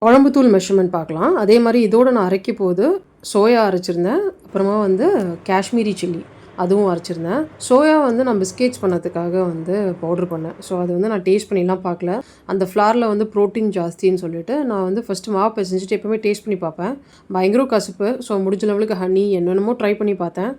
குழம்பு தூள் மெஷர்மெண்ட் பார்க்கலாம். அதே மாதிரி இதோட நான் அரைக்க போது சோயா அரைச்சிருந்தேன். அப்புறமா வந்து காஷ்மீரி சில்லி அதுவும் அரைச்சிருந்தேன். சோயா வந்து நான் பிஸ்கெட்ஸ் பண்ணதுக்காக வந்து பவுட்ரு பண்ணேன். ஸோ அது வந்து நான் டேஸ்ட் பண்ணிலாம் பார்க்கல. அந்த ஃப்ளாரில் வந்து ப்ரோட்டீன் ஜாஸ்தின்னு சொல்லிட்டு நான் வந்து ஃபஸ்ட்டு மாவு பிசைஞ்சிட்டு எப்போவுமே டேஸ்ட் பண்ணி பார்ப்பேன். பயங்கர கசப்பு. ஸோ முடிஞ்ச லெவலுக்கு ஹனி என்னென்னமோ ட்ரை பண்ணி பார்த்தேன்.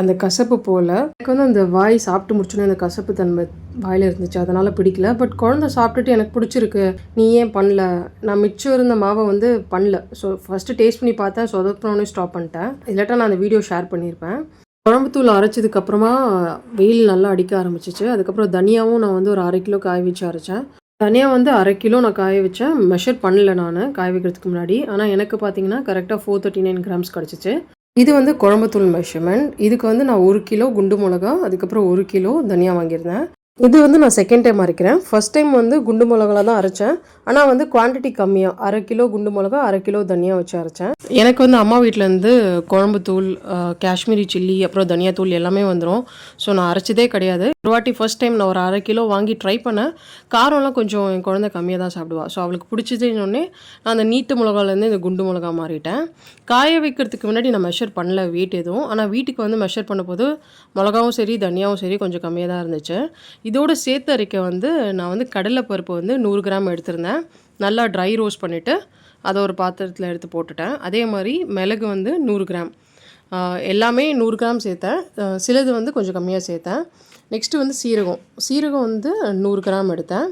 அந்த கசப்பு போல் எனக்கு வந்து அந்த வாய் சாப்பிட்டு முடிச்சோன்னே அந்த கசப்பு தன்மை வாயில் இருந்துச்சு. அதனால் பிடிக்கல. பட் குழந்த சாப்பிட்டுட்டு எனக்கு பிடிச்சிருக்கு, நீ ஏன் பண்ணல, நான் மிச்சம் இருந்த மாவை வந்து பண்ணல. ஸோ ஃபஸ்ட்டு டேஸ்ட் பண்ணி பார்த்தேன். சொதப்பினோடனே ஸ்டாப் பண்ணிட்டேன். இல்லாட்டா நான் அந்த வீடியோ ஷேர் பண்ணியிருப்பேன். குழம்புத்தூள் அரைச்சதுக்கப்புறமா வெயில் நல்லா அடிக்க ஆரம்பிச்சிச்சு. அதுக்கப்புறம் தனியாவும் நான் வந்து ஒரு 1/2 கிலோ காய வச்சு அரைச்சேன். தனியா வந்து 1/2 கிலோ நான் காய வச்சேன். மெஷர் பண்ணல நான் காய வைக்கிறதுக்கு முன்னாடி. ஆனால் எனக்கு பார்த்தீங்கன்னா கரெக்டாக 439 கிராம்ஸ் கிடச்சிச்சு. இது வந்து குழம்புத்தூள் மெஷர்மெண்ட். இதுக்கு வந்து நான் 1 கிலோ குண்டு மிளகா, அதுக்கப்புறம் 1 கிலோ தனியா வாங்கியிருந்தேன். இது வந்து நான் செகண்ட் டைம் அரைக்கிறேன். ஃபர்ஸ்ட் டைம் வந்து குண்டு மிளகால தான் அரைச்சேன். ஆனால் வந்து குவான்டிட்டி கம்மியாக 1/2 கிலோ குண்டு மிளகா, 1/2 கிலோ தனியா வச்சு அரைச்சேன். எனக்கு வந்து அம்மா வீட்டிலேருந்து குழம்புத்தூள், காஷ்மீரி சில்லி, அப்புறம் தனியா தூள் எல்லாமே வந்துடும். ஸோ நான் அரைச்சதே கிடையாது. ஒரு வாட்டி ஃபர்ஸ்ட் டைம் நான் ஒரு 1/2 கிலோ வாங்கி ட்ரை பண்ணேன். காரம்லாம் கொஞ்சம் என் குழந்தை கம்மியாக தான் சாப்பிடுவா. ஸோ அவளுக்கு பிடிச்சதுன்னொடனே நான் அந்த நீட்டு மிளகாலேருந்து இந்த குண்டு மிளகா மாறிட்டேன். காய வைக்கிறதுக்கு முன்னாடி நான் மெஷர் பண்ணல வெயிட் எதுவும். ஆனால் வீட்டுக்கு வந்து மெஷர் பண்ணும்போது மிளகாவும் சரி தனியாவும் சரி கொஞ்சம் கம்மியாக தான் இருந்துச்சு. இதோடு சேர்த்து அரைக்க வந்து நான் வந்து கடலைப்பருப்பு வந்து 100 கிராம் எடுத்திருந்தேன். நல்லா ட்ரை ரோஸ்ட் பண்ணிவிட்டு அதை ஒரு பாத்திரத்தில் எடுத்து போட்டுட்டேன். அதே மாதிரி மிளகு வந்து 100 கிராம், எல்லாமே 100 கிராம் சேர்த்தேன். சிலது வந்து கொஞ்சம் கம்மியாக சேர்த்தேன். நெக்ஸ்ட்டு வந்து சீரகம் வந்து 100 கிராம் எடுத்தேன்.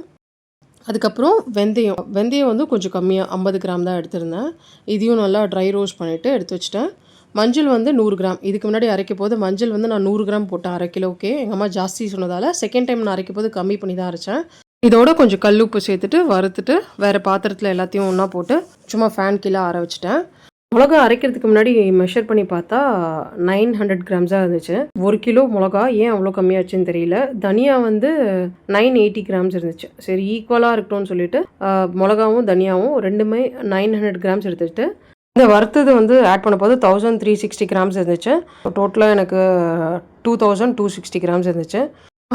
அதுக்கப்புறம் வெந்தயம் வந்து கொஞ்சம் கம்மியாக 50 கிராம் தான் எடுத்திருந்தேன். இதையும் நல்லா ட்ரை ரோஸ்ட் பண்ணிவிட்டு எடுத்து வச்சுட்டேன். மஞ்சள் வந்து 100 கிராம். இதுக்கு முன்னாடி அரைக்க போது மஞ்சள் வந்து நான் 100 கிராம் போட்டேன் 1/2 கிலோக்கே. எங்கள் அம்மா ஜாஸ்தி சொன்னதால் செகண்ட் டைம் நான் அரைக்க போது கம்மி பண்ணி தான் அரைச்சேன். இதோட கொஞ்சம் கல் உப்பு சேர்த்துட்டு வறுத்துட்டு வேறு பாத்திரத்தில் எல்லாத்தையும் ஒன்றா போட்டு சும்மா ஃபேன் கீழே ஆற வச்சுட்டேன். மிளகா அரைக்கிறதுக்கு முன்னாடி மெஷர் பண்ணி பார்த்தா 900 கிராம்ஸாக இருந்துச்சு. 1 கிலோ மிளகா ஏன் அவ்வளோ கம்மியாச்சுன்னு தெரியல. தனியா வந்து 980 கிராம்ஸ் இருந்துச்சு. சரி ஈக்குவலாக இருக்கட்டும்னு சொல்லிட்டு மிளகாவும் தனியாவும் ரெண்டுமே 900 கிராம்ஸ் எடுத்துகிட்டு இந்த வறுத்தது வந்து ஆட் பண்ண போது 1360 கிராம்ஸ் இருந்துச்சு. டோட்டலாக எனக்கு 2260 கிராம்ஸ் இருந்துச்சு.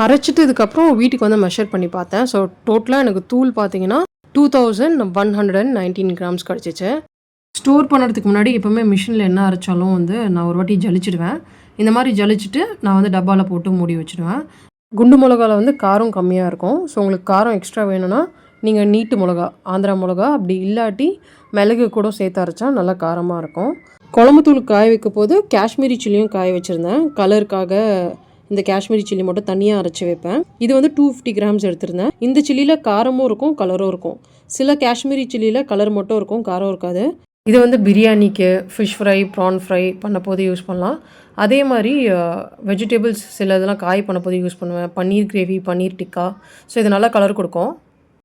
அரைச்சிட்டு இதுக்கப்புறம் வீட்டுக்கு வந்து மெஷர் பண்ணி பார்த்தேன். ஸோ டோட்டலாக எனக்கு தூள் பார்த்தீங்கன்னா 2119 கிராம்ஸ் கிடச்சிச்சு. ஸ்டோர் பண்ணுறதுக்கு முன்னாடி எப்போவுமே மிஷினில் என்ன அரைச்சாலும் வந்து நான் ஒரு வாட்டி ஜலிச்சிடுவேன். இந்த மாதிரி ஜலிச்சுட்டு நான் வந்து டப்பாவில் போட்டு மூடி வச்சுடுவேன். குண்டு மிளகாவில் வந்து காரம் கம்மியாக இருக்கும். ஸோ உங்களுக்கு காரம் எக்ஸ்ட்ரா வேணும்னா நீங்கள் நீட்டு மிளகா, ஆந்திரா மிளகா, அப்படி இல்லாட்டி மிளகு கூட சேர்த்து அரைச்சா நல்லா காரமாக இருக்கும். குழம்புத்தூள் காய வைக்க போது காஷ்மீரி சில்லியும் காய வச்சுருந்தேன். கலருக்காக இந்த காஷ்மீரி சில்லி மட்டும் தனியாக அரைச்சி வைப்பேன். இது வந்து 250 கிராம்ஸ் எடுத்திருந்தேன். இந்த சில்லியில் காரமும் இருக்கும் கலரும் இருக்கும். சில காஷ்மீரி சில்லியில் கலர் மட்டும் இருக்கும், காரம் இருக்காது. இது வந்து பிரியாணிக்கு, ஃபிஷ் ஃப்ரை, ப்ரான் ஃப்ரை பண்ண போது யூஸ் பண்ணலாம். அதே மாதிரி வெஜிடபிள்ஸ் சில இதெல்லாம் காய் பண்ண போது யூஸ் பண்ணுவேன். பன்னீர் கிரேவி, பன்னீர் டிக்கா. ஸோ இது நல்லா கலர் கொடுக்கும்.